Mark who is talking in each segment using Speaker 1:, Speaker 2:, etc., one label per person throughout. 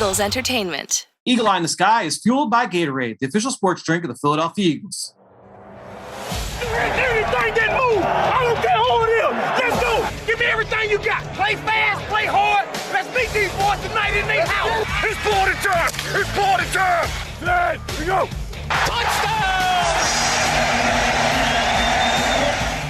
Speaker 1: Eagles Entertainment.
Speaker 2: Eagle Eye in the Sky is fueled by Gatorade, the official sports drink of the Philadelphia Eagles.
Speaker 3: Anything that move, I don't care who it is. Let's go. Give me everything you got. Play fast, play hard. Let's beat these boys tonight in their house. It's party time. It's party time. Flag, here we go. Touchdown!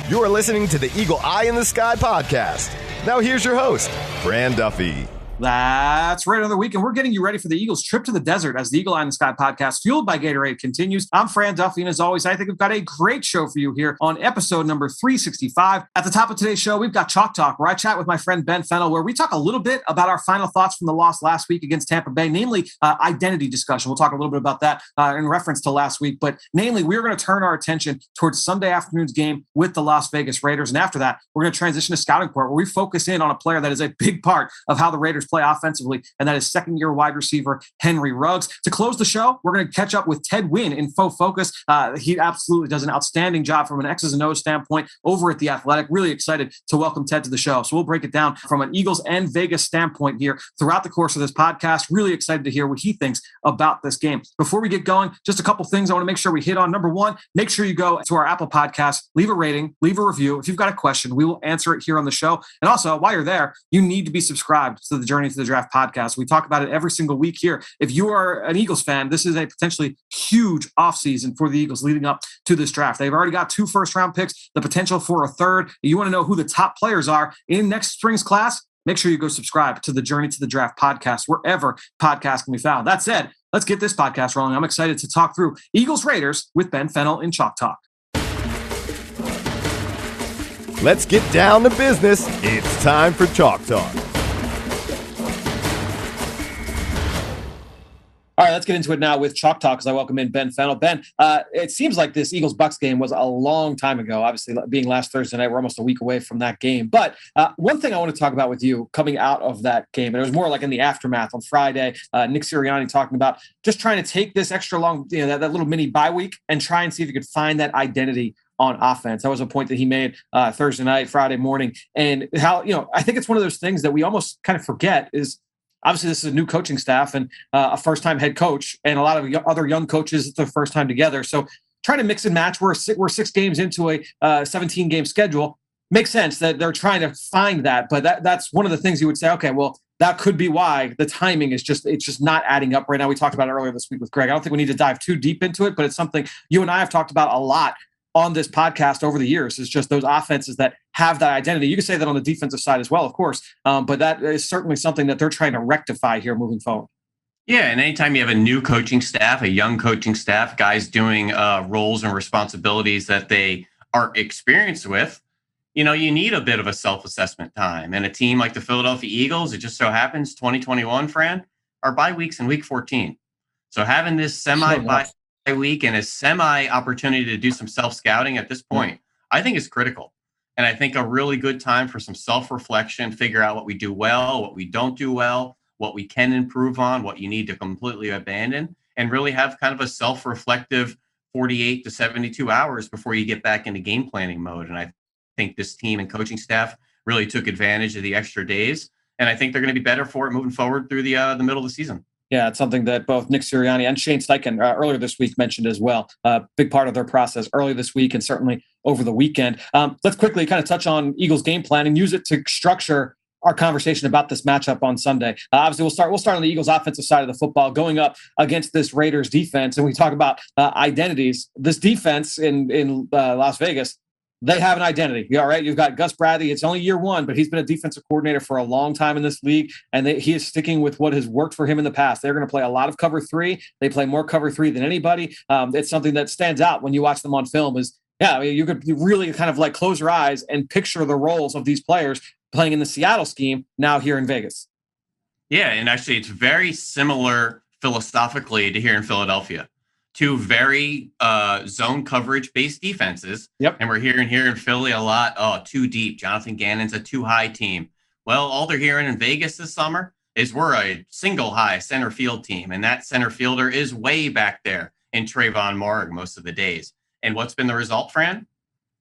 Speaker 4: You are listening to the Eagle Eye in the Sky podcast. Now here's your host, Fran Duffy.
Speaker 2: That's right, another week, and we're getting you ready for the Eagles' trip to the desert as the Eagle Eye in the Sky podcast, fueled by Gatorade, continues. I'm Fran Duffy, and as always, I think we've got a great show for you here on episode number 365. At the top of today's show, we've got Chalk Talk, where I chat with my friend Ben Fennell, where we talk a little bit about our final thoughts from the loss last week against Tampa Bay, namely identity discussion. We'll talk a little bit about that in reference to last week, but namely, we're going to turn our attention towards Sunday afternoon's game with the Las Vegas Raiders, and after that, we're going to transition to Scouting Report, where we focus in on a player that is a big part of how the Raiders play offensively, and that is second-year wide receiver Henry Ruggs. To close the show, we're going to catch up with Ted Nguyen in Faux Focus. He absolutely does an outstanding job from an X's and O's standpoint over at The Athletic. Really excited to welcome Ted to the show. So we'll break it down from an Eagles and Vegas standpoint here throughout the course of this podcast. Really excited to hear what he thinks about this game. Before we get going, just a couple things I want to make sure we hit on. Number one, make sure you go to our Apple podcast, leave a rating, leave a review. If you've got a question, we will answer it here on the show. And also, while you're there, you need to be subscribed to the Journey to the Draft podcast. We talk about it every single week here. If you are an Eagles fan, this is a potentially huge offseason for the Eagles leading up to this draft. They've already got 2 first-round picks, the potential for a third. You want to know who the top players are in next spring's class? Make sure you go subscribe to the Journey to the Draft podcast, wherever podcasts can be found. That said, let's get this podcast rolling. I'm excited to talk through Eagles Raiders with Ben Fennell in Chalk Talk.
Speaker 4: Let's get down to business. It's time for Chalk Talk.
Speaker 2: All right, let's get into it now with Chalk Talk as I welcome in Ben Fennell. Ben, it seems like this Eagles-Bucks game was a long time ago. Obviously, being last Thursday night, we're almost a week away from that game. But one thing I want to talk about with you coming out of that game, and it was more like in the aftermath on Friday, Nick Sirianni talking about just trying to take this extra long, that little mini bye week and try and see if you could find that identity on offense. That was a point that he made Thursday night, Friday morning. And how, I think it's one of those things that we almost kind of forget is, obviously, this is a new coaching staff and a first-time head coach, and a lot of other young coaches, it's their first time together. So trying to mix and match. We're 6 games into a 17-game schedule. Makes sense that they're trying to find that, but that's one of the things you would say, okay, well, that could be why the timing is it's just not adding up right now. We talked about it earlier this week with Greg. I don't think we need to dive too deep into it, but it's something you and I have talked about a lot on this podcast over the years. Is just those offenses that have that identity. You can say that on the defensive side as well, of course, but that is certainly something that they're trying to rectify here moving forward.
Speaker 5: Yeah, and anytime you have a new coaching staff, a young coaching staff, guys doing roles and responsibilities that they are experienced with, you need a bit of a self-assessment time. And a team like the Philadelphia Eagles, it just so happens 2021, Fran, our bye weeks in week 14. So having this semi-bye week and a semi-opportunity to do some self-scouting at this point, I think is critical. And I think a really good time for some self-reflection, figure out what we do well, what we don't do well, what we can improve on, what you need to completely abandon, and really have kind of a self-reflective 48 to 72 hours before you get back into game planning mode. And I think this team and coaching staff really took advantage of the extra days. And I think they're going to be better for it moving forward through the middle of the season.
Speaker 2: Yeah, it's something that both Nick Sirianni and Shane Steichen earlier this week mentioned as well. Big part of their process early this week and certainly over the weekend. Let's quickly kind of touch on Eagles game plan and use it to structure our conversation about this matchup on Sunday. Obviously, we'll start on the Eagles offensive side of the football, going up against this Raiders defense. And we talk about identities. This defense in Las Vegas, they have an identity. All right. You've got Gus Bradley. It's only year 1, but he's been a defensive coordinator for a long time in this league. And he is sticking with what has worked for him in the past. They're going to play a lot of cover 3. They play more cover 3 than anybody. It's something that stands out when you watch them on film is, you could really kind of like close your eyes and picture the roles of these players playing in the Seattle scheme now here in Vegas.
Speaker 5: Yeah. And actually it's very similar philosophically to here in Philadelphia. 2 very zone coverage based defenses.
Speaker 2: Yep.
Speaker 5: And we're hearing here in Philly a lot, too deep. Jonathan Gannon's a too high team. Well, all they're hearing in Vegas this summer is we're a single high center field team. And that center fielder is way back there in Trayvon Moehrig most of the days. And what's been the result, Fran?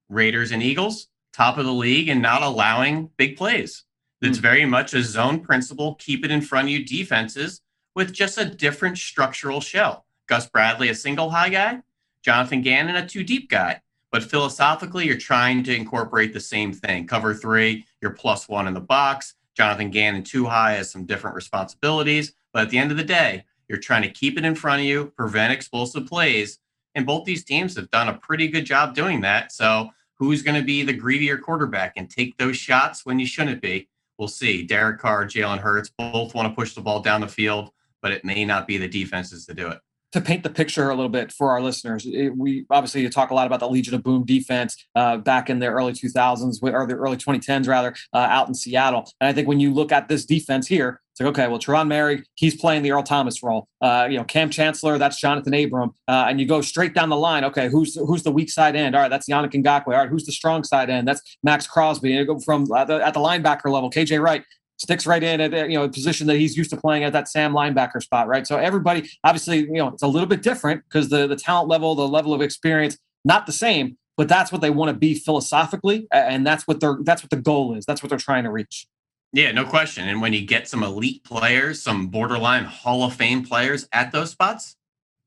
Speaker 5: Raiders and Eagles, top of the league and not allowing big plays. It's very much a zone principle, keep it in front of you defenses with just a different structural shell. Gus Bradley, a single high guy, Jonathan Gannon, a 2 deep guy. But philosophically, you're trying to incorporate the same thing. Cover 3, you're +1 in the box. Jonathan Gannon 2 high has some different responsibilities. But at the end of the day, you're trying to keep it in front of you, prevent explosive plays. And both these teams have done a pretty good job doing that. So who's going to be the greedier quarterback and take those shots when you shouldn't be? We'll see. Derek Carr, Jalen Hurts both want to push the ball down the field, but it may not be the defenses to do it.
Speaker 2: To paint the picture a little bit for our listeners, we obviously you talk a lot about the Legion of Boom defense back in the early 2000s or the early 2010s rather out in Seattle. And I think when you look at this defense here, it's like, okay, well, Teron Mary, he's playing the Earl Thomas role. Cam Chancellor, that's Jonathan Abram. And you go straight down the line. Okay, who's the weak side end? All right, that's Yannick Ngakoue. All right, who's the strong side end? That's Max Crosby. And you go from at the linebacker level, KJ Wright sticks right in at a position that he's used to playing at that Sam linebacker spot, right? So everybody, obviously, it's a little bit different because the talent level, the level of experience, not the same, but that's what they want to be philosophically, and that's what the goal is. That's what they're trying to reach.
Speaker 5: Yeah, no question. And when you get some elite players, some borderline Hall of Fame players at those spots,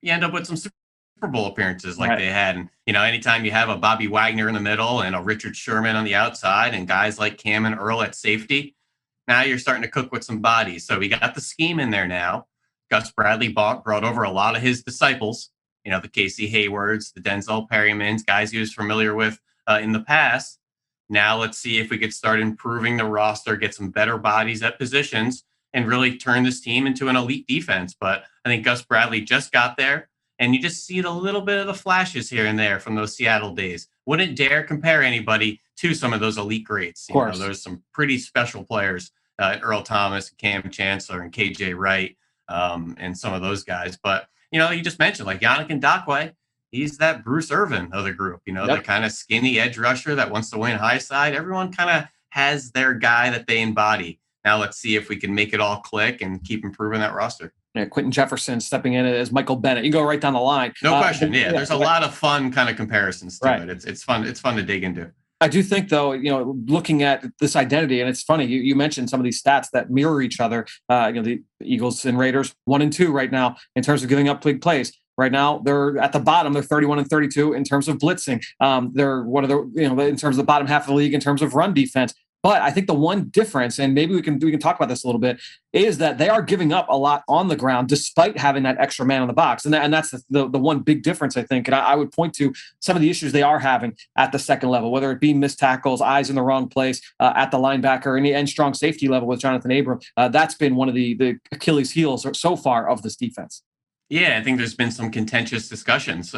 Speaker 5: you end up with some Super Bowl appearances like they had. And, anytime you have a Bobby Wagner in the middle and a Richard Sherman on the outside and guys like Cam and Earl at safety, now you're starting to cook with some bodies. So we got the scheme in there now. Gus Bradley brought over a lot of his disciples, the Casey Haywards, the Denzel Perrymans, guys he was familiar with in the past. Now let's see if we could start improving the roster, get some better bodies at positions, and really turn this team into an elite defense. But I think Gus Bradley just got there, and you just see a little bit of the flashes here and there from those Seattle days. Wouldn't dare compare anybody to some of those elite greats. There's some pretty special players, Earl Thomas, Cam Chancellor, and KJ Wright, and some of those guys. But, you just mentioned like Yannick Ngakoue, he's that Bruce Irvin of the group, the kind of skinny edge rusher that wants to win high side. Everyone kind of has their guy that they embody. Now let's see if we can make it all click and keep improving that roster.
Speaker 2: Yeah, Quentin Jefferson stepping in as Michael Bennett. You go right down the line.
Speaker 5: No question. There's a lot of fun kind of comparisons to it. It's fun. It's fun to dig into.
Speaker 2: I do think, though, looking at this identity, and it's funny, you mentioned some of these stats that mirror each other. The Eagles and Raiders 1-2 right now in terms of giving up big plays. Right now, they're at the bottom. They're 31-32 in terms of blitzing. They're one of the, in terms of the bottom half of the league in terms of run defense. But I think the one difference, and maybe we can talk about this a little bit, is that they are giving up a lot on the ground despite having that extra man in the box. And that's the one big difference, I think. And I would point to some of the issues they are having at the second level, whether it be missed tackles, eyes in the wrong place at the linebacker, and strong safety level with Jonathan Abram. That's been one of the Achilles heels so far of this defense.
Speaker 5: Yeah, I think there's been some contentious discussions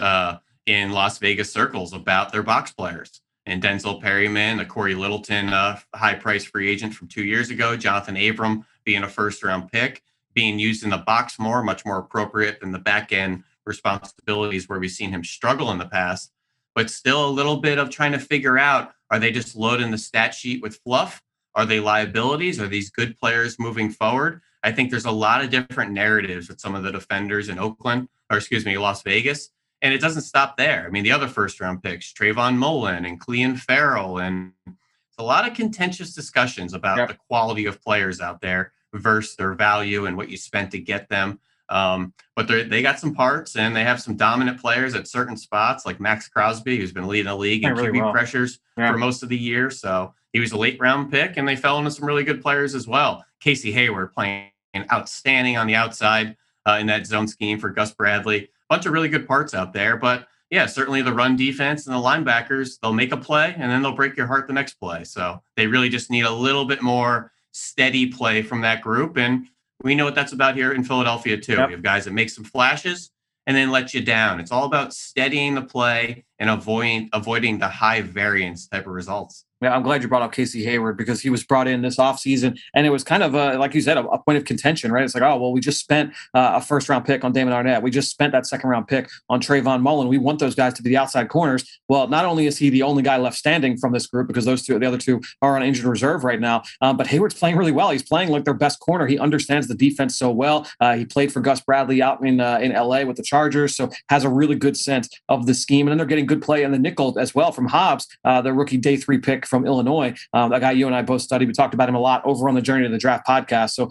Speaker 5: in Las Vegas circles about their box players. And Denzel Perryman, the Corey Littleton high-priced free agent from 2 years ago, Jonathan Abram being a first-round pick, being used in the box more, much more appropriate than the back-end responsibilities where we've seen him struggle in the past. But still a little bit of trying to figure out, are they just loading the stat sheet with fluff? Are they liabilities? Are these good players moving forward? I think there's a lot of different narratives with some of the defenders in Las Vegas. And it doesn't stop there. I mean, the other first-round picks, Trayvon Mullen and Clean Farrell, and it's a lot of contentious discussions about the quality of players out there versus their value and what you spent to get them. But they got some parts, and they have some dominant players at certain spots, like Max Crosby, who's been leading the league in QB pressures for most of the year. So he was a late-round pick, and they fell into some really good players as well. Casey Hayward playing outstanding on the outside in that zone scheme for Gus Bradley. Bunch of really good parts out there, but certainly the run defense and the linebackers, they'll make a play and then they'll break your heart the next play. So they really just need a little bit more steady play from that group. And we know what that's about here in Philadelphia too. We have guys that make some flashes and then let you down. It's all about steadying the play and avoiding the high variance type of results.
Speaker 2: Yeah, I'm glad you brought up Casey Hayward because he was brought in this offseason, and it was kind of, like you said, a point of contention, right? It's like, oh, well, we just spent a first-round pick on Damon Arnett. We just spent that second-round pick on Trayvon Mullen. We want those guys to be the outside corners. Well, not only is he the only guy left standing from this group because the other two are on injured reserve right now, but Hayward's playing really well. He's playing like their best corner. He understands the defense so well. He played for Gus Bradley out in L.A. with the Chargers, so has a really good sense of the scheme. And then they're getting good play in the nickel as well from Hobbs, the rookie day 3 pick from Illinois. A guy you and I both studied. We talked about him a lot over on the Journey to the Draft podcast. So,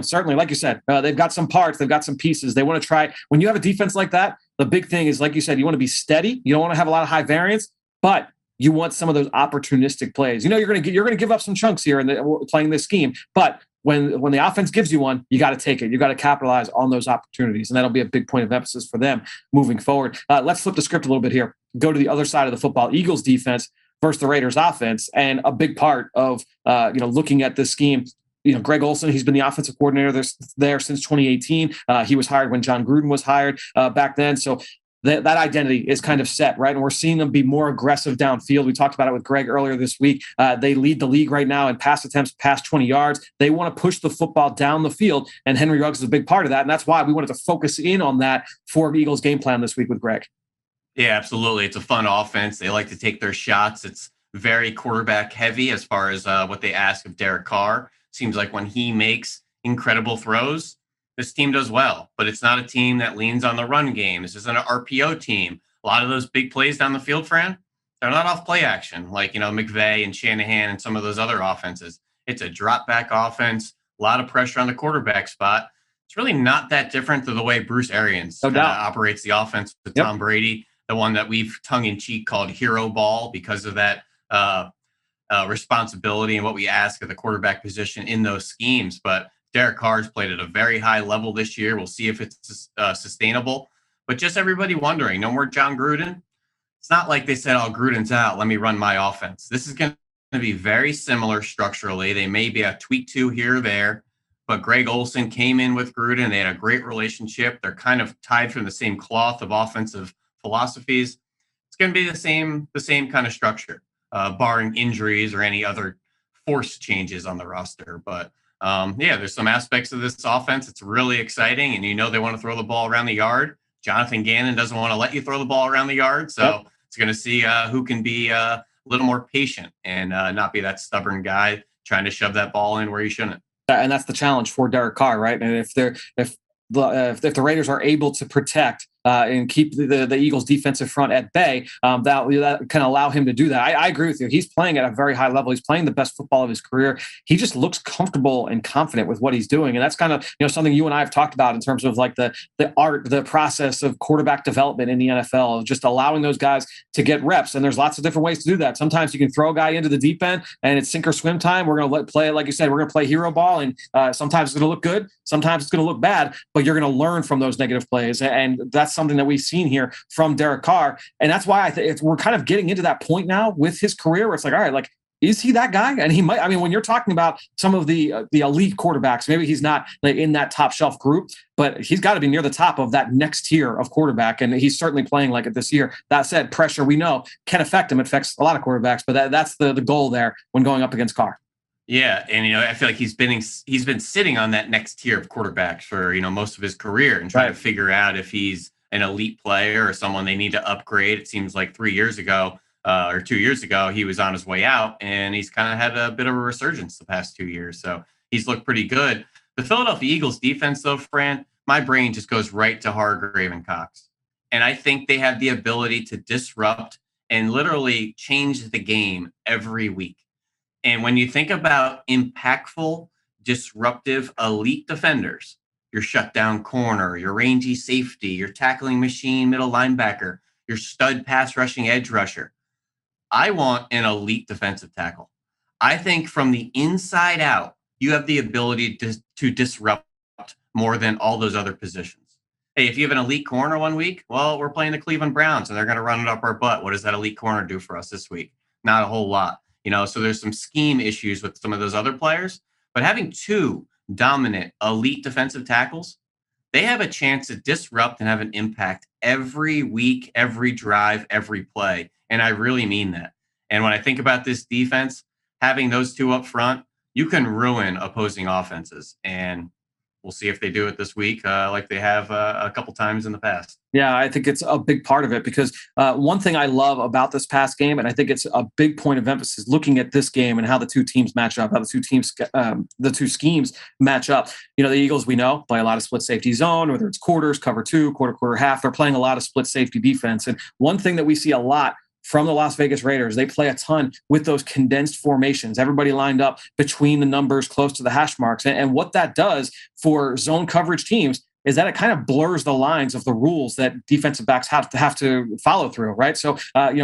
Speaker 2: certainly, like you said, they've got some parts, they've got some pieces. They want to try. When you have a defense like that, the big thing is, like you said, you want to be steady. You don't want to have a lot of high variance, but you want some of those opportunistic plays. You're going to give up some chunks here in playing this scheme, but when the offense gives you one, you got to take it. You got to capitalize on those opportunities, and that'll be a big point of emphasis for them moving forward. Let's flip the script a little bit here. Go to the other side of the football. Eagles defense versus the Raiders offense, and a big part of looking at this scheme. Greg Olson, he's been the offensive coordinator there since 2018. He was hired when John Gruden was hired back then. So that identity is kind of set, right? And we're seeing them be more aggressive downfield. We talked about it with Greg earlier this week. They lead the league right now in pass attempts past 20 yards. They want to push the football down the field, and Henry Ruggs is a big part of that. And that's why we wanted to focus in on that for Eagles game plan this week with Greg.
Speaker 5: Yeah, absolutely. It's a fun offense. They like to take their shots. It's very quarterback heavy as far as what they ask of Derek Carr. Seems like when he makes incredible throws, this team does well, but it's not a team that leans on the run game. This isn't an RPO team. A lot of those big plays down the field, Fran, they're not off play action like, McVay and Shanahan and some of those other offenses. It's a drop back offense, a lot of pressure on the quarterback spot. It's really not that different to the way Bruce Arians operates the offense with Tom Brady, the one that we've tongue in cheek called hero ball because of that responsibility and what we ask of the quarterback position in those schemes. But Derek Carr's played at a very high level this year. We'll see if it's sustainable. But just everybody wondering, no more John Gruden. It's not like they said, Gruden's out, let me run my offense. This is going to be very similar structurally. They may be a tweak two here or there, but Greg Olson came in with Gruden. They had a great relationship. They're kind of tied from the same cloth of offensive philosophies. It's going to be the same kind of structure, barring injuries or any other forced changes on the roster. But there's some aspects of this offense. It's really exciting, and they want to throw the ball around the yard. Jonathan Gannon doesn't want to let you throw the ball around the yard, so it's going to see who can be a little more patient and not be that stubborn guy trying to shove that ball in where you shouldn't.
Speaker 2: And that's the challenge for Derek Carr, right? And if the Raiders are able to protect and keep the Eagles' defensive front at bay, that can allow him to do that. I agree with you. He's playing at a very high level. He's playing the best football of his career. He just looks comfortable and confident with what he's doing. And that's kind of something you and I have talked about in terms of like the art, the process of quarterback development in the NFL, of just allowing those guys to get reps. And there's lots of different ways to do that. Sometimes you can throw a guy into the deep end and it's sink or swim time. We're going to play it, like you said, we're going to play hero ball. And sometimes it's going to look good. Sometimes it's going to look bad, but you're going to learn from those negative plays. And that's something that we've seen here from Derek Carr. And that's why we're kind of getting into that point now with his career where it's like, all right, like, is he that guy? And he might, when you're talking about some of the elite quarterbacks, maybe he's not like in that top shelf group, but he's got to be near the top of that next tier of quarterback. And he's certainly playing like it this year. That said, pressure, we know, can affect him. It affects a lot of quarterbacks, but that's the goal there when going up against Carr.
Speaker 5: Yeah, and I feel like he's been sitting on that next tier of quarterbacks for most of his career and trying to figure out if he's an elite player or someone they need to upgrade. It seems like 3 years ago or 2 years ago, he was on his way out, and he's kind of had a bit of a resurgence the past 2 years. So he's looked pretty good. The Philadelphia Eagles defense, though, Fran, my brain just goes right to Hargrave and Cox. And I think they have the ability to disrupt and literally change the game every week. And when you think about impactful, disruptive, elite defenders, your shutdown corner, your rangy safety, your tackling machine middle linebacker, your stud pass rushing edge rusher, I want an elite defensive tackle. I think from the inside out, you have the ability to disrupt more than all those other positions. Hey, if you have an elite corner one week, well, we're playing the Cleveland Browns and they're going to run it up our butt. What does that elite corner do for us this week? Not a whole lot. So there's some scheme issues with some of those other players, but having two dominant elite defensive tackles, they have a chance to disrupt and have an impact every week, every drive, every play. And I really mean that. And when I think about this defense, having those two up front, you can ruin opposing offenses. And we'll see if they do it this week like they have a couple times in the past.
Speaker 2: Yeah, I think it's a big part of it because one thing I love about this past game, and I think it's a big point of emphasis looking at this game and how the two teams match up, how the two schemes match up. The Eagles, we know, play a lot of split safety zone, whether it's quarters, cover two, quarter, half. They're playing a lot of split safety defense. And one thing that we see a lot from the Las Vegas Raiders, they play a ton with those condensed formations, everybody lined up between the numbers close to the hash marks. And what that does for zone coverage teams is that it kind of blurs the lines of the rules that defensive backs have to follow through, right? So,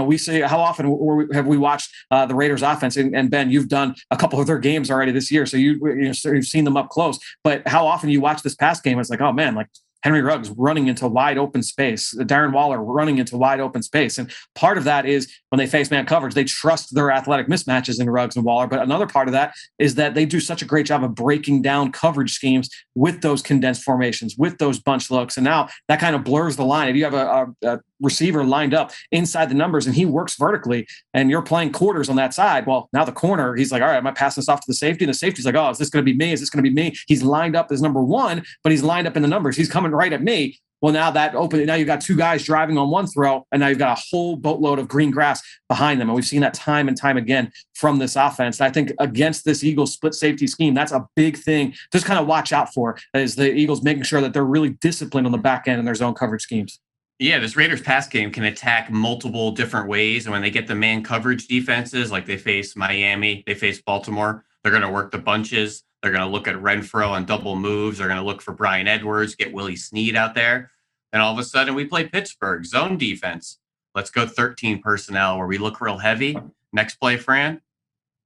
Speaker 2: we see how often have we watched the Raiders offense, and Ben, you've done a couple of their games already this year, so you've seen them up close. But how often you watch this past game, it's like, oh man, like Henry Ruggs running into wide open space, Darren Waller running into wide open space. And part of that is when they face man coverage, they trust their athletic mismatches in Ruggs and Waller. But another part of that is that they do such a great job of breaking down coverage schemes with those condensed formations, with those bunch looks. And now that kind of blurs the line. If you have a receiver lined up inside the numbers and he works vertically and you're playing quarters on that side, well, now the corner, he's like, all right, am I passing this off to the safety? And the safety's like, oh, is this going to be me? Is this going to be me? He's lined up as number one, but he's lined up in the numbers. He's coming right at me. Well, now you've got two guys driving on one throw, and now you've got a whole boatload of green grass behind them. And we've seen that time and time again from this offense. And I think against this Eagles split safety scheme, that's a big thing. Just kind of watch out for is the Eagles making sure that they're really disciplined on the back end in their zone coverage schemes.
Speaker 5: Yeah, this Raiders pass game can attack multiple different ways. And when they get the man coverage defenses, like they face Miami, they face Baltimore, they're going to work the bunches. They're going to look at Renfro on double moves. They're going to look for Brian Edwards, get Willie Snead out there. And all of a sudden we play Pittsburgh, zone defense. Let's go 13 personnel where we look real heavy. Next play, Fran,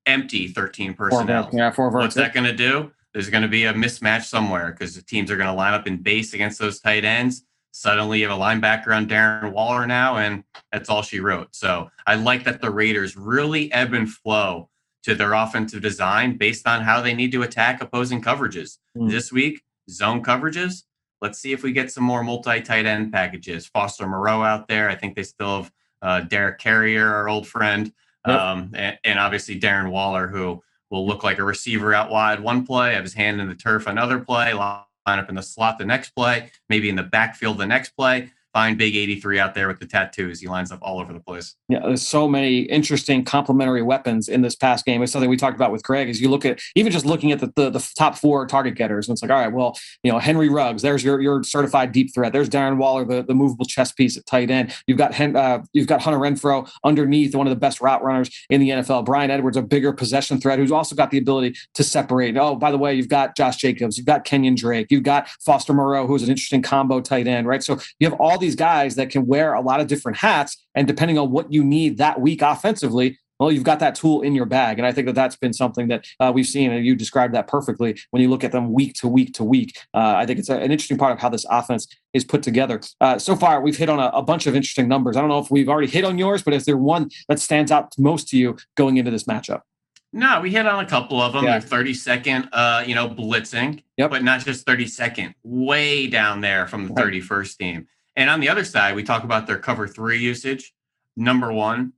Speaker 5: empty 13 personnel. What's that going to do? There's going to be a mismatch somewhere because the teams are going to line up in base against those tight ends. Suddenly you have a linebacker on Darren Waller now, and that's all she wrote. So I like that the Raiders really ebb and flow to their offensive design based on how they need to attack opposing coverages. This week, zone coverages. Let's see if we get some more multi-tight end packages. Foster Moreau out there. I think they still have Derek Carrier, our old friend, and obviously Darren Waller, who will look like a receiver out wide one play, have his hand in the turf another play, line up in the slot the next play, maybe in the backfield the next play. Find Big 83 out there with the tattoos. He lines up all over the place. Yeah,
Speaker 2: there's so many interesting complementary weapons in this past game. It's something we talked about with Greg. Is you look at even just looking at the top four target getters, and it's like, all right, well, Henry Ruggs, there's your certified deep threat. There's Darren Waller, the movable chess piece at tight end. You've got Hunter Renfro underneath, one of the best route runners in the NFL. Brian Edwards, a bigger possession threat, who's also got the ability to separate. Oh, by the way, you've got Josh Jacobs, you've got Kenyon Drake, you've got Foster Moreau, who's an interesting combo tight end, right? So you have all these guys that can wear a lot of different hats, and depending on what you need that week offensively, well, you've got that tool in your bag. And I think that that's been something that we've seen, and you described that perfectly when you look at them week to week to week. I think it's an interesting part of how this offense is put together. So far, we've hit on a bunch of interesting numbers. I don't know if we've already hit on yours, but is there one that stands out most to you going into this matchup?
Speaker 5: No, we hit on a couple of them. Yeah. 30-second, blitzing, but not just 30-second, way down there from the 31st team. And on the other side, we talk about their cover 3 usage, number 1,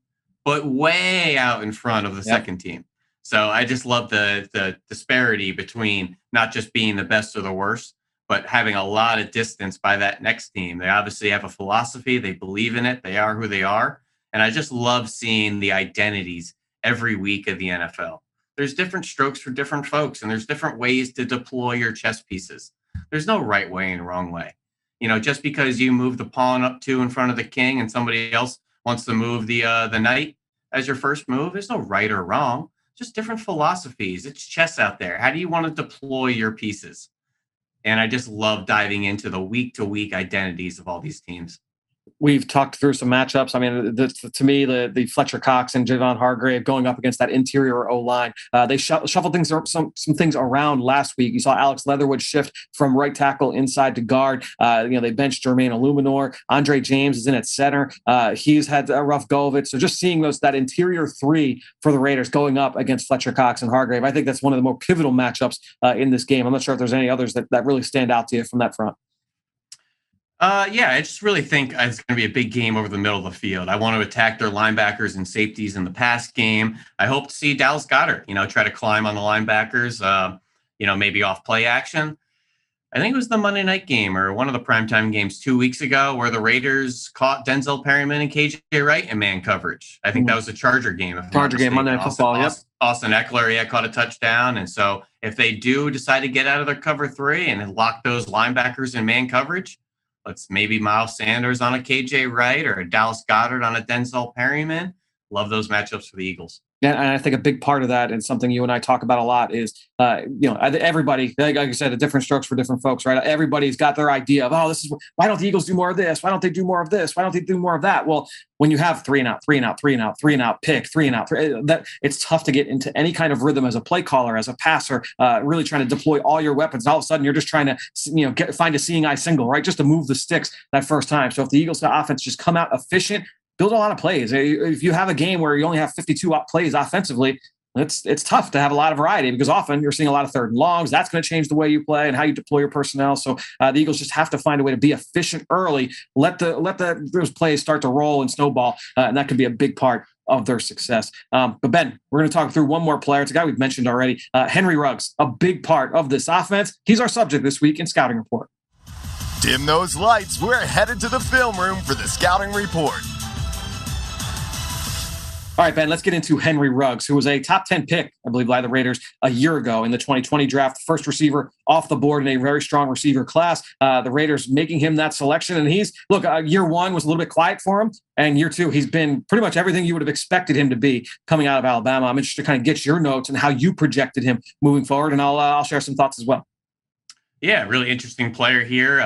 Speaker 5: but way out in front of the second team. So I just love the disparity between not just being the best or the worst, but having a lot of distance by that next team. They obviously have a philosophy. They believe in it. They are who they are. And I just love seeing the identities every week of the NFL. There's different strokes for different folks, and there's different ways to deploy your chess pieces. There's no right way and wrong way. Just because you move the pawn up 2 in front of the king and somebody else wants to move the knight as your first move, there's no right or wrong. Just different philosophies. It's chess out there. How do you want to deploy your pieces? And I just love diving into the week-to-week identities of all these teams.
Speaker 2: We've talked through some matchups. I mean, to me, the Fletcher Cox and Javon Hargrave going up against that interior O-line. They shuffled things, some things around last week. You saw Alex Leatherwood shift from right tackle inside to guard. They benched Jermaine Illuminor. Andre James is in at center. He's had a rough go of it. So just seeing that interior 3 for the Raiders going up against Fletcher Cox and Hargrave, I think that's one of the more pivotal matchups in this game. I'm not sure if there's any others that really stand out to you from that front.
Speaker 5: I just really think it's going to be a big game over the middle of the field. I want to attack their linebackers and safeties in the pass game. I hope to see Dallas Goedert, try to climb on the linebackers, maybe off play action. I think it was the Monday night game or one of the primetime games 2 weeks ago where the Raiders caught Denzel Perryman and KJ Wright in man coverage. I think that was a Charger game.
Speaker 2: Charger game, Monday Night Football, yep.
Speaker 5: Austin Eckler, caught a touchdown. And so if they do decide to get out of their cover 3 and lock those linebackers in man coverage, let's maybe Miles Sanders on a KJ Wright or a Dallas Goedert on a Denzel Perryman. Love those matchups for the Eagles.
Speaker 2: Yeah, and I think a big part of that, and something you and I talk about a lot, is everybody, like I said, different strokes for different folks, right? Everybody's got their idea of, this is why don't the Eagles do more of this? Why don't they do more of this? Why don't they do more of that? Well, when you have 3 and out, 3 and out, 3 and out, 3 and out, pick 3 and out, that it's tough to get into any kind of rhythm as a play caller, as a passer, really trying to deploy all your weapons. All of a sudden, you're just trying to find a seeing eye single, right? Just to move the sticks that first time. So if the Eagles offense just come out efficient, build a lot of plays. If you have a game where you only have 52 plays offensively, it's tough to have a lot of variety because often you're seeing a lot of third and longs. That's going to change the way you play and how you deploy your personnel. So the Eagles just have to find a way to be efficient early. Let those plays start to roll and snowball, and that could be a big part of their success. But Ben, we're going to talk through one more player. It's a guy we've mentioned already, Henry Ruggs, a big part of this offense. He's our subject this week in Scouting Report.
Speaker 4: Dim those lights. We're headed to the film room for the Scouting Report.
Speaker 2: All right, Ben, let's get into Henry Ruggs, who was a top 10 pick, I believe, by the Raiders a year ago in the 2020 draft. First receiver off the board in a very strong receiver class. The Raiders making him that selection. And year 1 was a little bit quiet for him. And year 2, he's been pretty much everything you would have expected him to be coming out of Alabama. I'm interested to kind of get your notes and how you projected him moving forward. And I'll share some thoughts as well.
Speaker 5: Yeah, really interesting player here.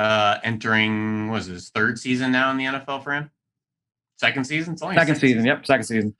Speaker 5: Entering, his 3rd season now in the NFL for him? Second season? It's only
Speaker 2: second season. Yep, second season.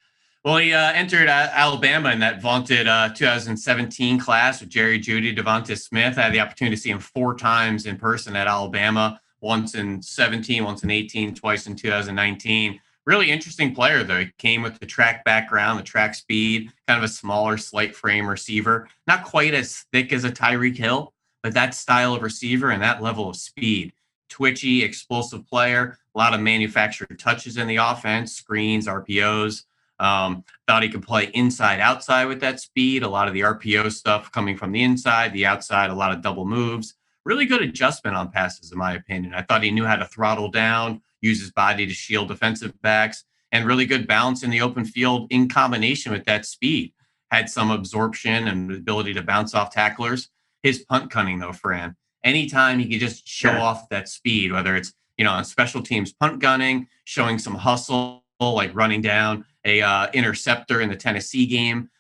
Speaker 5: Well, he entered Alabama in that vaunted 2017 class with Jerry Jeudy, Devonta Smith. I had the opportunity to see him 4 times in person at Alabama, once in 17, once in 18, twice in 2019. Really interesting player, though. He came with the track background, the track speed, kind of a smaller, slight frame receiver. Not quite as thick as a Tyreek Hill, but that style of receiver and that level of speed. Twitchy, explosive player, a lot of manufactured touches in the offense, screens, RPOs. Thought he could play inside, outside with that speed. A lot of the RPO stuff coming from the inside, the outside, a lot of double moves. Really good adjustment on passes, in my opinion. I thought he knew how to throttle down, use his body to shield defensive backs, and really good balance in the open field in combination with that speed. Had some absorption and the ability to bounce off tacklers. His punt cunning, though, Fran. Anytime he could just show off that speed, whether it's on special teams punt gunning, showing some hustle, like running down a interceptor in the Tennessee game,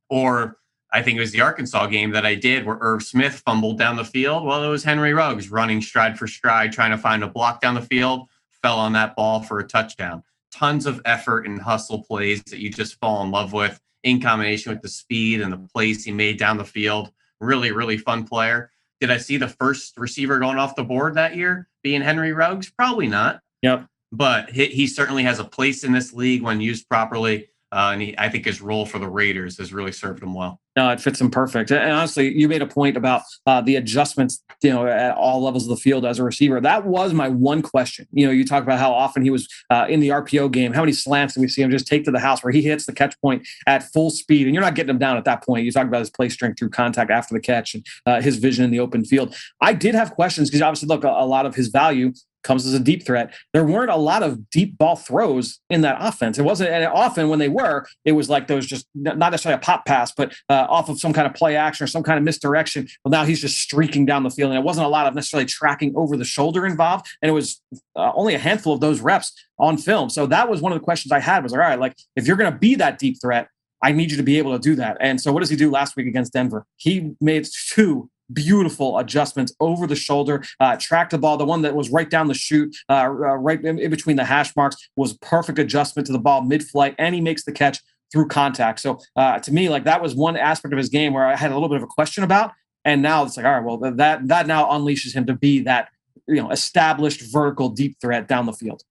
Speaker 5: or I think it was the Arkansas game that I did where Irv Smith fumbled down the field. Well, it was Henry Ruggs running stride for stride, trying to find a block down the field, fell on that ball for a touchdown. Tons of effort and hustle plays that you just fall in love with in combination with the speed and the plays he made down the field. Really, really fun player. Did I see the first receiver going off the board that year being Henry Ruggs? Probably not.
Speaker 2: Yep.
Speaker 5: But he certainly has a place in this league when used properly. And I think his role for the Raiders has really served him well.
Speaker 2: No, it fits him perfect. And honestly, you made a point about the adjustments, at all levels of the field as a receiver. That was my one question. You talk about how often he was in the RPO game. How many slants did we see him just take to the house where he hits the catch point at full speed? And you're not getting him down at that point. You talk about his play strength through contact after the catch and his vision in the open field. I did have questions because obviously, look, a lot of his value comes as a deep threat. There weren't a lot of deep ball throws in that offense. It wasn't, and often when they were, it was like those just not necessarily a pop pass, but off of some kind of play action or some kind of misdirection. Well, now he's just streaking down the field, and it wasn't a lot of necessarily tracking over the shoulder involved. And it was only a handful of those reps on film. So that was one of the questions I had was, all right, like if you're going to be that deep threat, I need you to be able to do that. And so what does he do last week against Denver? He made 2 beautiful adjustments over the shoulder, tracked the ball. The one that was right down the chute, right in between the hash marks, was perfect adjustment to the ball mid-flight, and he makes the catch through contact. So to me, like that was one aspect of his game where I had a little bit of a question about, and now it's like, all right, well, that now unleashes him to be that established vertical deep threat down the field.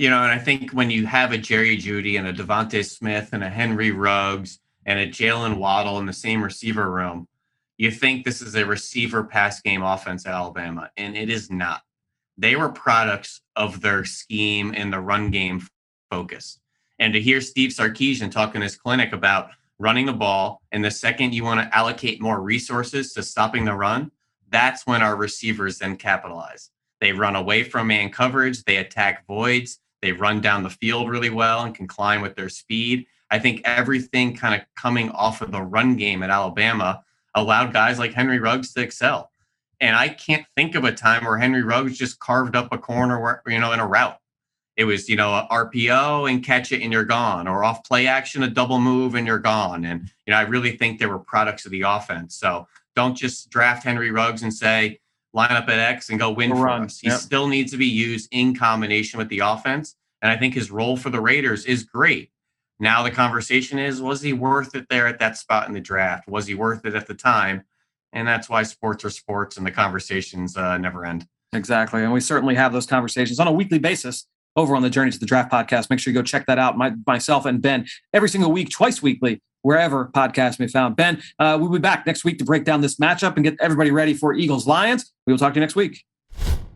Speaker 5: And I think when you have a Jerry Jeudy and a Devonta Smith and a Henry Ruggs and a Jalen Waddle in the same receiver room, you think this is a receiver pass game offense at Alabama, and it is not. They were products of their scheme and the run game focus. And to hear Steve Sarkisian talk in his clinic about running the ball, and the second you want to allocate more resources to stopping the run, that's when our receivers then capitalize. They run away from man coverage. They attack voids. They run down the field really well and can climb with their speed. I think everything kind of coming off of the run game at Alabama allowed guys like Henry Ruggs to excel. And I can't think of a time where Henry Ruggs just carved up a corner where, in a route. It was, a RPO and catch it and you're gone, or off play action, a double move and you're gone. And, I really think they were products of the offense. So don't just draft Henry Ruggs and say, line up at X and go win for us. He still needs to be used in combination with the offense. And I think his role for the Raiders is great. Now the conversation is, was he worth it there at that spot in the draft? Was he worth it at the time? And that's why sports are sports and the conversations never end.
Speaker 2: Exactly. And we certainly have those conversations on a weekly basis over on the Journey to the Draft podcast. Make sure you go check that out. Myself and Ben every single week, twice weekly, wherever podcasts may be found. Ben, we'll be back next week to break down this matchup and get everybody ready for Eagles-Lions. We will talk to you next week.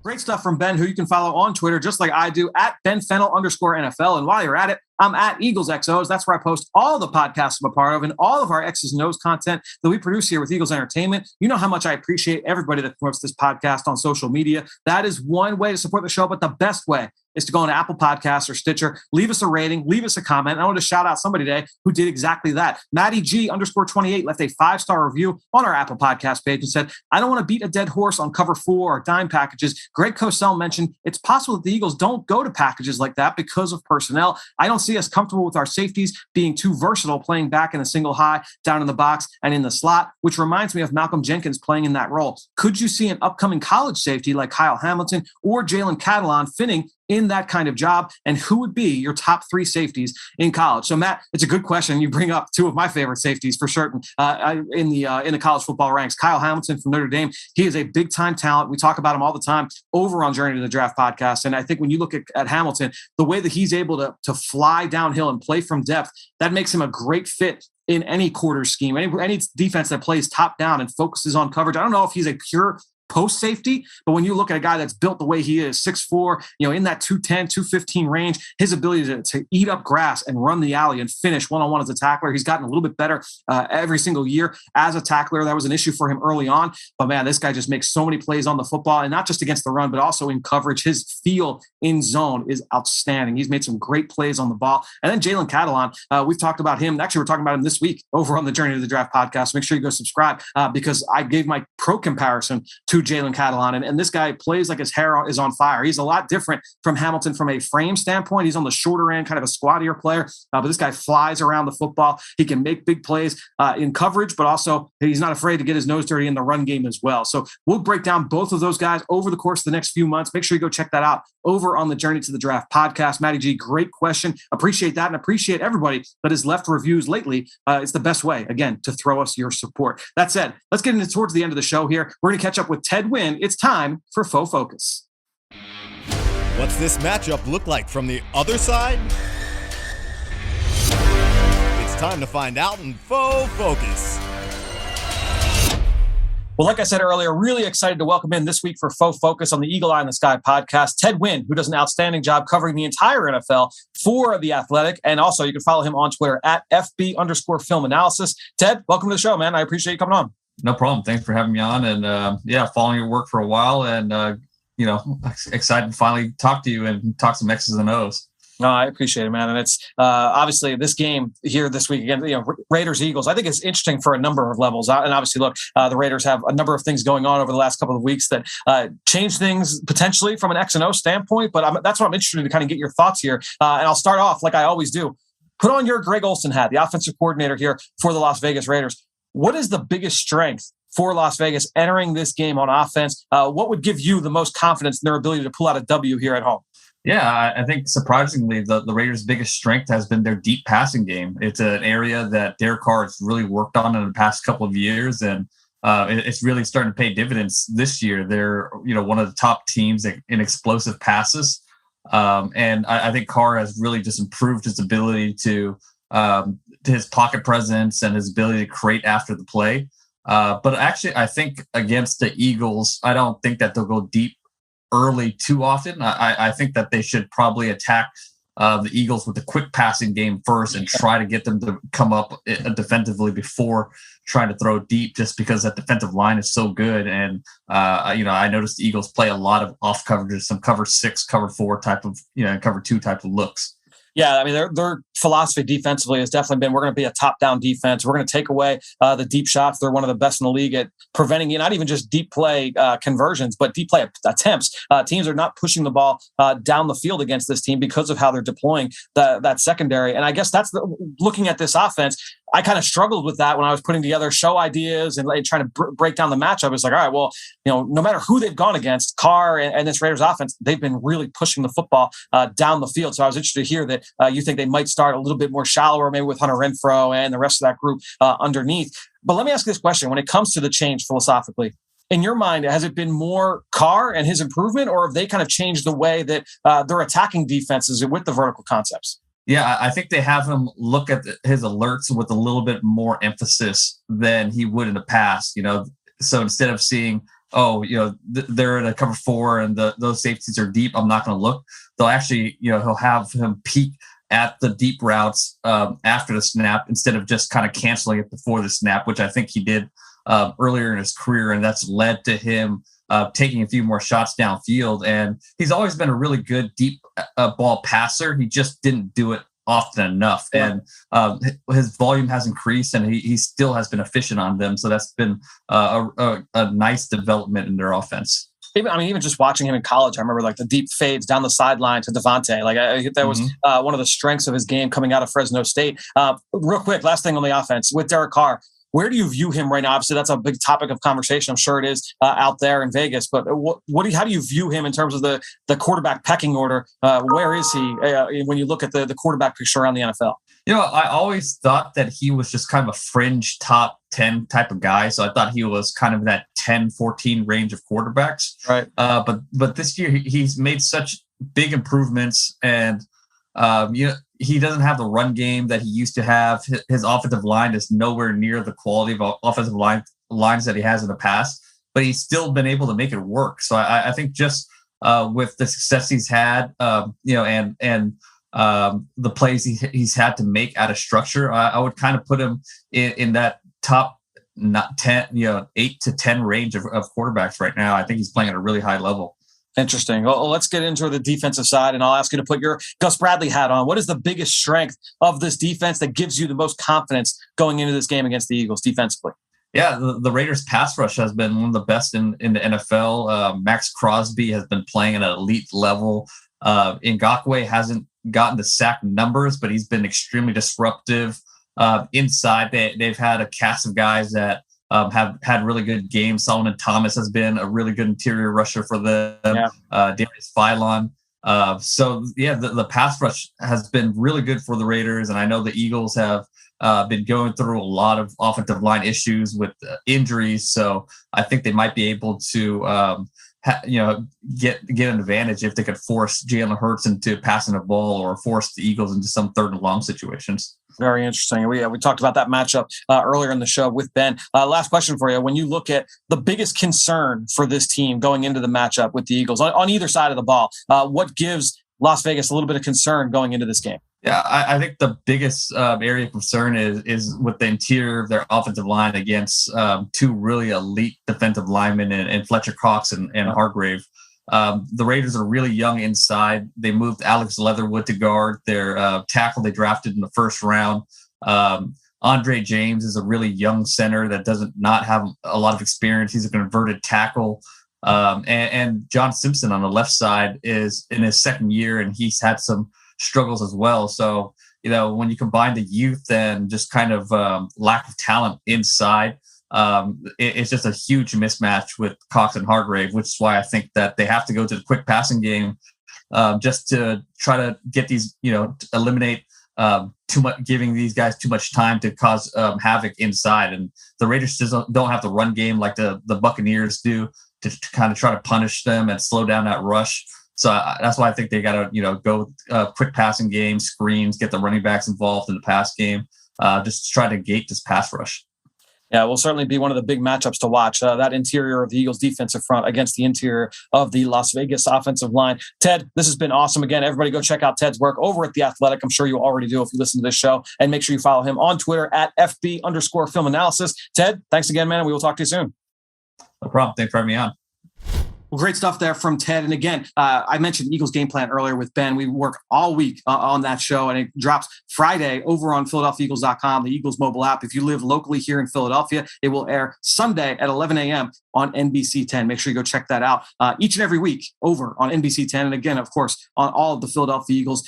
Speaker 2: Great stuff from Ben, who you can follow on Twitter, just like I do, at @BenFennell_NFL. And while you're at it, I'm at EaglesXOs. That's where I post all the podcasts I'm a part of and all of our X's and O's content that we produce here with Eagles Entertainment. You know how much I appreciate everybody that promotes this podcast on social media. That is one way to support the show, but the best way is to go on Apple Podcasts or Stitcher, leave us a rating, leave us a comment. And I want to shout out somebody today who did exactly that. Matty G_28 left a 5-star review on our Apple Podcast page and said, I don't want to beat a dead horse on cover 4 or dime packages. Greg Cosell mentioned it's possible that the Eagles don't go to packages like that because of personnel. I don't see us comfortable with our safeties being too versatile, playing back in a single high, down in the box, and in the slot, which reminds me of Malcolm Jenkins playing in that role. Could you see an upcoming college safety like Kyle Hamilton or Jalen Catalon fitting in that kind of job? And who would be your top 3 safeties in college? So Matt, it's a good question. You bring up 2 of my favorite safeties for certain in the college football ranks. Kyle Hamilton from Notre Dame. He is a big time talent. We talk about him all the time over on Journey to the Draft podcast. And I think when you look at Hamilton, the way that he's able to fly downhill and play from depth, that makes him a great fit in any quarter scheme, any defense that plays top down and focuses on coverage. I don't know if he's a pure post safety, but when you look at a guy that's built the way he is, 6'4", in that 210, 215 range, his ability to eat up grass and run the alley and finish one-on-one as a tackler, he's gotten a little bit better every single year as a tackler. That was an issue for him early on, but man, this guy just makes so many plays on the football, and not just against the run, but also in coverage. His feel in zone is outstanding. He's made some great plays on the ball. And then Jalen Catalon, we've talked about him. Actually, we're talking about him this week over on the Journey to the Draft podcast. Make sure you go subscribe because I gave my pro comparison to Jalen Catalon, and this guy plays like his hair is on fire. He's a lot different from Hamilton from a frame standpoint. He's on the shorter end, kind of a squattier player, but this guy flies around the football. He can make big plays in coverage, but also he's not afraid to get his nose dirty in the run game as well. So we'll break down both of those guys over the course of the next few months. Make sure you go check that out over on the Journey to the Draft podcast. Matty G, great question. Appreciate that, and appreciate everybody that has left reviews lately. It's the best way, again, to throw us your support. That said, let's get into towards the end of the show here. We're going to catch up with Ted Nguyen. It's time for Faux Focus.
Speaker 4: What's this matchup look like from the other side? It's time to find out in Faux Focus.
Speaker 2: Well, like I said earlier, really excited to welcome in this week for Faux Focus on the Eagle Eye in the Sky podcast, Ted Nguyen, who does an outstanding job covering the entire NFL for The Athletic. And also you can follow him on Twitter at FB_film analysis. Ted, welcome to the show, man. I appreciate you coming on.
Speaker 1: No problem. Thanks for having me on. And following your work for a while, and excited to finally talk to you and talk some X's and O's.
Speaker 2: No, I appreciate it, man. And it's obviously this game here this week again, Raiders Eagles. I think it's interesting for a number of levels. And obviously, look, the Raiders have a number of things going on over the last couple of weeks that change things potentially from an X and O standpoint. But that's what I'm interested in to kind of get your thoughts here. And I'll start off like I always do. Put on your Greg Olsen hat, the offensive coordinator here for the Las Vegas Raiders. What is the biggest strength for Las Vegas entering this game on offense? What would give you the most confidence in their ability to pull out a W here at home?
Speaker 1: Yeah, I think surprisingly, the Raiders' biggest strength has been their deep passing game. It's an area that Derek Carr has really worked on in the past couple of years, and it's really starting to pay dividends this year. They're one of the top teams in explosive passes, and I think Carr has really just improved his ability to his pocket presence and his ability to create after the play. But actually, I think against the Eagles, I don't think that they'll go deep early too often. I think that they should probably attack the Eagles with the quick passing game first and try to get them to come up defensively before trying to throw deep, just because that defensive line is so good. And, I noticed the Eagles play a lot of off coverages, some cover 6, cover 4 type of, cover 2 type of looks.
Speaker 2: Yeah, I mean, their philosophy defensively has definitely been, we're going to be a top-down defense. We're going to take away the deep shots. They're one of the best in the league at preventing, not even just deep play conversions, but deep play attempts. Teams are not pushing the ball down the field against this team because of how they're deploying that secondary. And I guess that's looking at this offense, I kind of struggled with that when I was putting together show ideas and trying to break down the matchup. It's like, all right, well, no matter who they've gone against, Carr and this Raiders offense, they've been really pushing the football down the field. So I was interested to hear that you think they might start a little bit more shallower, maybe with Hunter Renfrow and the rest of that group underneath. But let me ask this question. When it comes to the change philosophically, in your mind, has it been more Carr and his improvement, or have they kind of changed the way that they're attacking defenses with the vertical concepts?
Speaker 1: Yeah, I think they have him look at his alerts with a little bit more emphasis than he would in the past. So instead of seeing, they're in a cover 4 and those safeties are deep, I'm not going to look. They'll actually, he'll have him peek at the deep routes after the snap instead of just kind of canceling it before the snap, which I think he did earlier in his career, and that's led to him taking a few more shots downfield. And he's always been a really good deep ball passer. He just didn't do it often enough. Yeah. And his volume has increased, and he still has been efficient on them. So that's been a nice development in their offense.
Speaker 2: Even just watching him in college, I remember like the deep fades down the sideline to Devontae. That was one of the strengths of his game coming out of Fresno State. Real quick, last thing on the offense with Derek Carr. Where do you view him right now? Obviously, that's a big topic of conversation. I'm sure it is out there in Vegas. But how do you view him in terms of the quarterback pecking order? Where is he when you look at the quarterback picture around the NFL?
Speaker 1: I always thought that he was just kind of a fringe top 10 type of guy. So I thought he was kind of that 10, 14 range of quarterbacks.
Speaker 2: Right.
Speaker 1: But this year he's made such big improvements, and he doesn't have the run game that he used to have. His offensive line is nowhere near the quality of offensive lines that he has in the past, but he's still been able to make it work. So I think just with the success he's had, and the plays he's had to make out of structure, I would kind of put him in that top 10, 8 to 10 range of quarterbacks right now. I think he's playing at a really high level.
Speaker 2: Interesting. Well, let's get into the defensive side, and I'll ask you to put your Gus Bradley hat on. What is the biggest strength of this defense that gives you the most confidence going into this game against the Eagles defensively?
Speaker 1: Yeah, the Raiders' pass rush has been one of the best in the NFL. Max Crosby has been playing at an elite level. Ngakoue hasn't gotten the sack numbers, but he's been extremely disruptive. Inside, they've had a cast of guys that have had really good games. Solomon Thomas has been a really good interior rusher for them. Yeah. Darius Philon. The pass rush has been really good for the Raiders. And I know the Eagles have been going through a lot of offensive line issues with injuries. So I think they might be able to, get an advantage if they could force Jalen Hurts into passing a ball or force the Eagles into some 3rd and long situations.
Speaker 2: Very interesting. We talked about that matchup earlier in the show with Ben. Last question for you. When you look at the biggest concern for this team going into the matchup with the Eagles on either side of the ball, what gives Las Vegas a little bit of concern going into this game?
Speaker 1: Yeah, I think the biggest area of concern is with the interior of their offensive line against 2 really elite defensive linemen in Fletcher Cox and Hargrave. The Raiders are really young inside. They moved Alex Leatherwood to guard. Their tackle they drafted in the 1st round. Andre James is a really young center that doesn't not have a lot of experience. He's a converted tackle. And John Simpson on the left side is in his 2nd year, and he's had some struggles as well. So, when you combine the youth and just kind of lack of talent inside, it's just a huge mismatch with Cox and Hargrave, which is why I think that they have to go to the quick passing game just to try to get these, eliminate too much, giving these guys too much time to cause havoc inside. And the Raiders just don't have the run game like the Buccaneers do to kind of try to punish them and slow down that rush. So that's why I think they got to, go quick passing game, screens, get the running backs involved in the pass game, just try to gate this pass rush.
Speaker 2: Yeah, it will certainly be one of the big matchups to watch, that interior of the Eagles defensive front against the interior of the Las Vegas offensive line. Ted, this has been awesome. Again, everybody go check out Ted's work over at The Athletic. I'm sure you already do if you listen to this show. And make sure you follow him on Twitter at FB_film analysis. Ted, thanks again, man. We will talk to you soon.
Speaker 1: No problem. Thanks for having me on.
Speaker 2: Well, great stuff there from Ted. And again, I mentioned Eagles Game Plan earlier with Ben. We work all week on that show, and it drops Friday over on PhiladelphiaEagles.com, the Eagles mobile app. If you live locally here in Philadelphia, it will air Sunday at 11 a.m. on NBC 10. Make sure you go check that out each and every week over on NBC 10. And again, of course, on all of the Philadelphia Eagles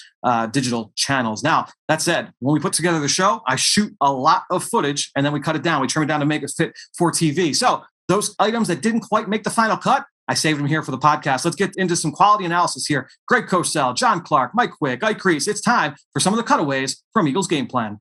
Speaker 2: digital channels. Now, that said, when we put together the show, I shoot a lot of footage, and then we cut it down. We trim it down to make it fit for TV. So those items that didn't quite make the final cut, I saved them here for the podcast. Let's get into some quality analysis here. Greg Cosell, John Clark, Mike Quick, Ike Reese. It's time for some of the cutaways from Eagles Game Plan.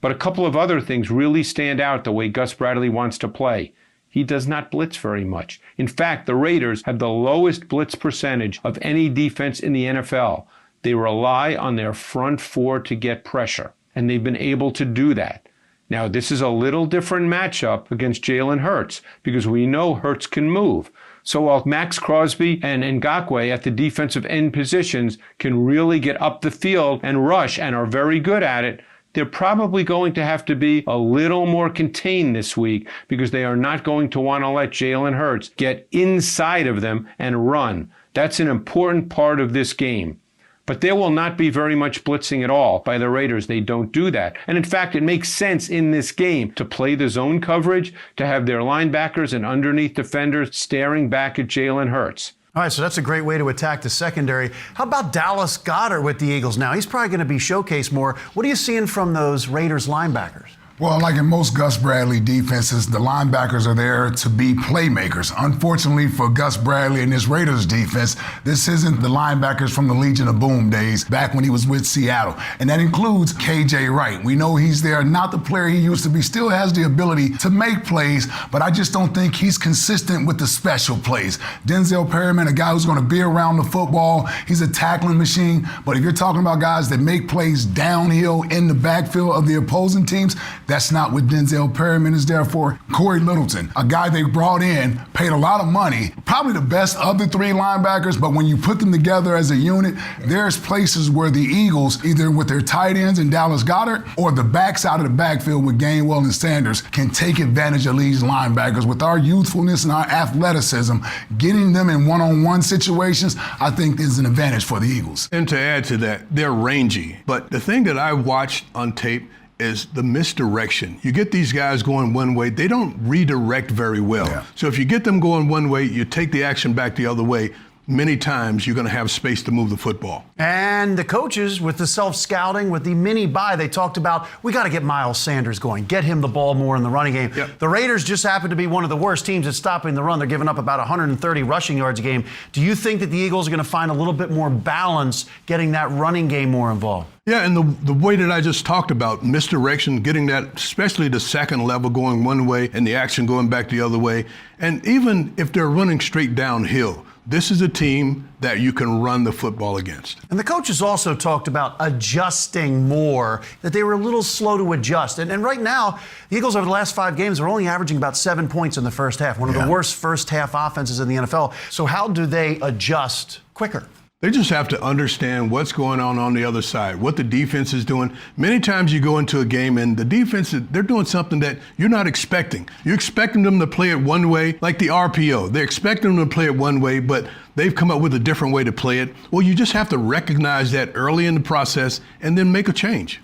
Speaker 6: But a couple of other things really stand out the way Gus Bradley wants to play. He does not blitz very much. In fact, the Raiders have the lowest blitz percentage of any defense in the NFL. They rely on their front four to get pressure, and they've been able to do that. Now, this is a little different matchup against Jalen Hurts because we know Hurts can move. So while Max Crosby and Ngakoue at the defensive end positions can really get up the field and rush and are very good at it, they're probably going to have to be a little more contained this week because they are not going to want to let Jalen Hurts get inside of them and run. That's an important part of this game. But there will not be very much blitzing at all by the Raiders. They don't do that. And in fact, it makes sense in this game to play the zone coverage, to have their linebackers and underneath defenders staring back at Jalen Hurts.
Speaker 7: All right, so that's a great way to attack the secondary. How about Dallas Goedert with the Eagles now? He's probably going to be showcased more. What are you seeing from those Raiders linebackers?
Speaker 8: Well, like in most Gus Bradley defenses, the linebackers are there to be playmakers. Unfortunately for Gus Bradley and his Raiders defense, this isn't the linebackers from the Legion of Boom days back when he was with Seattle. And that includes KJ Wright. We know he's there, not the player he used to be, still has the ability to make plays, but I just don't think he's consistent with the special plays. Denzel Perryman, a guy who's going to be around the football, he's a tackling machine, but if you're talking about guys that make plays downhill in the backfield of the opposing teams, that's not what Denzel Perryman is there for. Corey Littleton, a guy they brought in, paid a lot of money, probably the best of the three linebackers, but when you put them together as a unit, there's places where the Eagles, either with their tight ends in Dallas Goedert or the backside of the backfield with Gainwell and Sanders, can take advantage of these linebackers. With our youthfulness and our athleticism, getting them in one-on-one situations, I think is an advantage for the Eagles.
Speaker 9: And to add to that, they're rangy. But the thing that I watched on tape is the misdirection. You get these guys going one way, they don't redirect very well. Yeah. So if you get them going one way, you take the action back the other way, many times you're going to have space to move the football.
Speaker 7: And the coaches with the self-scouting, with the mini bye, they talked about, we got to get Miles Sanders going, get him the ball more in the running game. Yep. The Raiders just happen to be one of the worst teams at stopping the run. They're giving up about 130 rushing yards a game. Do you think that the Eagles are going to find a little bit more balance getting that running game more involved?
Speaker 9: Yeah, and the way that I just talked about, misdirection, getting that, especially the second level going one way and the action going back the other way. And even if they're running straight downhill, this is a team that you can run the football against.
Speaker 7: And the coaches also talked about adjusting more, that they were a little slow to adjust. And right now, the Eagles over the last 5 games are only averaging about 7 points in the first half, one of the worst first half offenses in the NFL. So how do they adjust quicker?
Speaker 9: They just have to understand what's going on the other side, what the defense is doing. Many times you go into a game and the defense, they're doing something that you're not expecting. You're expecting them to play it one way, like the RPO. They're expecting them to play it one way, but they've come up with a different way to play it. Well, you just have to recognize that early in the process and then make a change.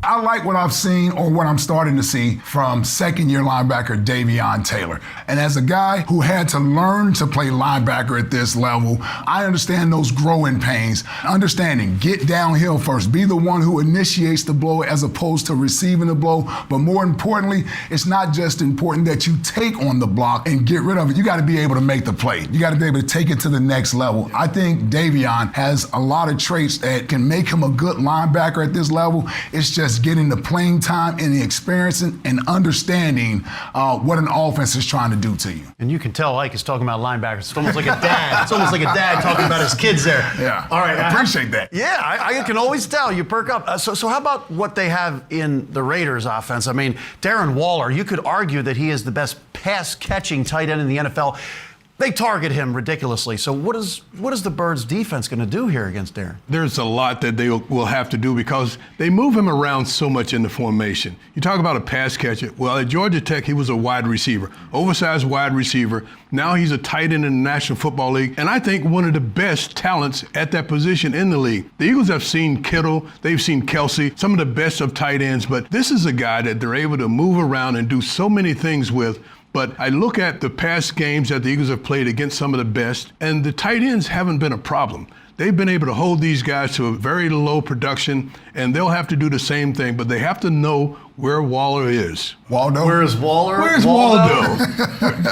Speaker 8: I like what I've seen, or what I'm starting to see, from second-year linebacker Davion Taylor. And as a guy who had to learn to play linebacker at this level, I understand those growing pains. Understanding, get downhill first. Be the one who initiates the blow as opposed to receiving the blow. But more importantly, it's not just important that you take on the block and get rid of it. You got to be able to make the play. You got to be able to take it to the next level. I think Davion has a lot of traits that can make him a good linebacker at this level. It's just as getting the playing time and the experience and understanding what an offense is trying to do to you.
Speaker 7: And you can tell Ike is talking about linebackers. It's almost like a dad. It's almost like a dad talking about his kids there.
Speaker 8: Yeah.
Speaker 7: All right.
Speaker 8: I appreciate that.
Speaker 7: Yeah, I can always tell. You perk up. So how about what they have in the Raiders offense? I mean, Darren Waller, you could argue that he is the best pass-catching tight end in the NFL. They target him ridiculously. So what is the Birds defense going to do here against Darren?
Speaker 9: There's a lot that they will have to do because they move him around so much in the formation. You talk about a pass catcher. Well, at Georgia Tech, he was a wide receiver, oversized wide receiver. Now he's a tight end in the National Football League, and I think one of the best talents at that position in the league. The Eagles have seen Kittle, they've seen Kelsey, some of the best of tight ends, but this is a guy that they're able to move around and do so many things with. But I look at the past games that the Eagles have played against some of the best, and the tight ends haven't been a problem. They've been able to hold these guys to a very low production, and they'll have to do the same thing, but they have to know where Waller is.
Speaker 8: Waldo?
Speaker 7: Where is Waller?
Speaker 9: Where's Waldo?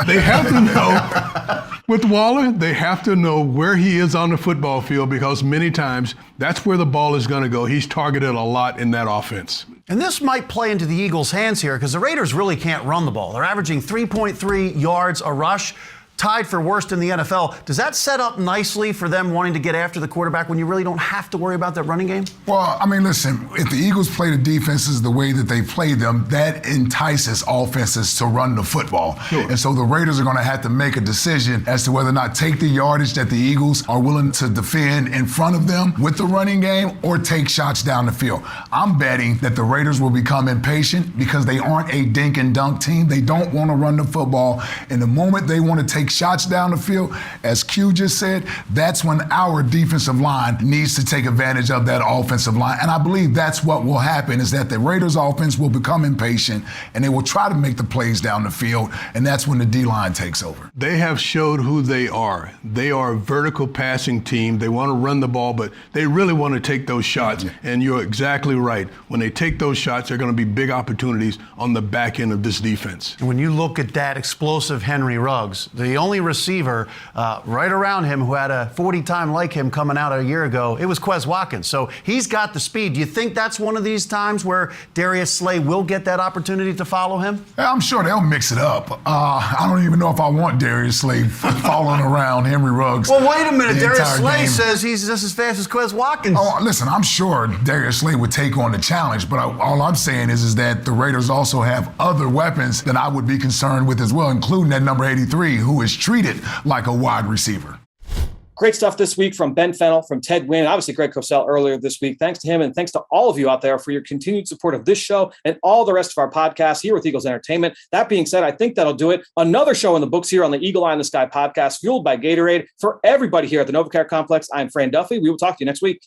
Speaker 9: They have to know. With Waller, they have to know where he is on the football field because many times that's where the ball is going to go. He's targeted a lot in that offense.
Speaker 7: And this might play into the Eagles' hands here because the Raiders really can't run the ball. They're averaging 3.3 yards a rush, tied for worst in the NFL. Does that set up nicely for them wanting to get after the quarterback when you really don't have to worry about that running game?
Speaker 8: Well, I mean, listen, if the Eagles play the defenses the way that they play them, that entices offenses to run the football.
Speaker 9: Sure.
Speaker 8: And so the Raiders are going to have to make a decision as to whether or not take the yardage that the Eagles are willing to defend in front of them with the running game or take shots down the field. I'm betting that the Raiders will become impatient because they aren't a dink and dunk team. They don't want to run the football. And the moment they want to take shots down the field, as Q just said, that's when our defensive line needs to take advantage of that offensive line. And I believe that's what will happen, is that the Raiders offense will become impatient and they will try to make the plays down the field, and that's when the D-line takes over.
Speaker 9: They have showed who they are. They are a vertical passing team. They want to run the ball, but they really want to take those shots. Yeah. And you're exactly right. When they take those shots, they're going to be big opportunities on the back end of this defense.
Speaker 7: And when you look at that explosive Henry Ruggs, the only receiver right around him who had a 40 time like him coming out a year ago, it was Quez Watkins. So he's got the speed. Do you think that's one of these times where Darius Slay will get that opportunity to follow him?
Speaker 8: Yeah, I'm sure they'll mix it up. I don't even know if I want Darius Slay following around Henry Ruggs.
Speaker 7: Well, wait a minute. Darius Slay says he's just as fast as Quez Watkins.
Speaker 8: Oh, listen, I'm sure Darius Slay would take on the challenge, but all I'm saying is that the Raiders also have other weapons that I would be concerned with as well, including that number 83, who is treated like a wide receiver.
Speaker 2: Great stuff this week from Ben Fennell, from Ted Nguyen, obviously Greg Cosell earlier this week. Thanks to him, and thanks to all of you out there for your continued support of this show and all the rest of our podcasts here with Eagles Entertainment. That being said, I think that'll do it. Another show in the books here on the Eagle Eye in the Sky podcast, fueled by Gatorade. For everybody here at the NovaCare Complex, I'm Fran Duffy. We will talk to you next week.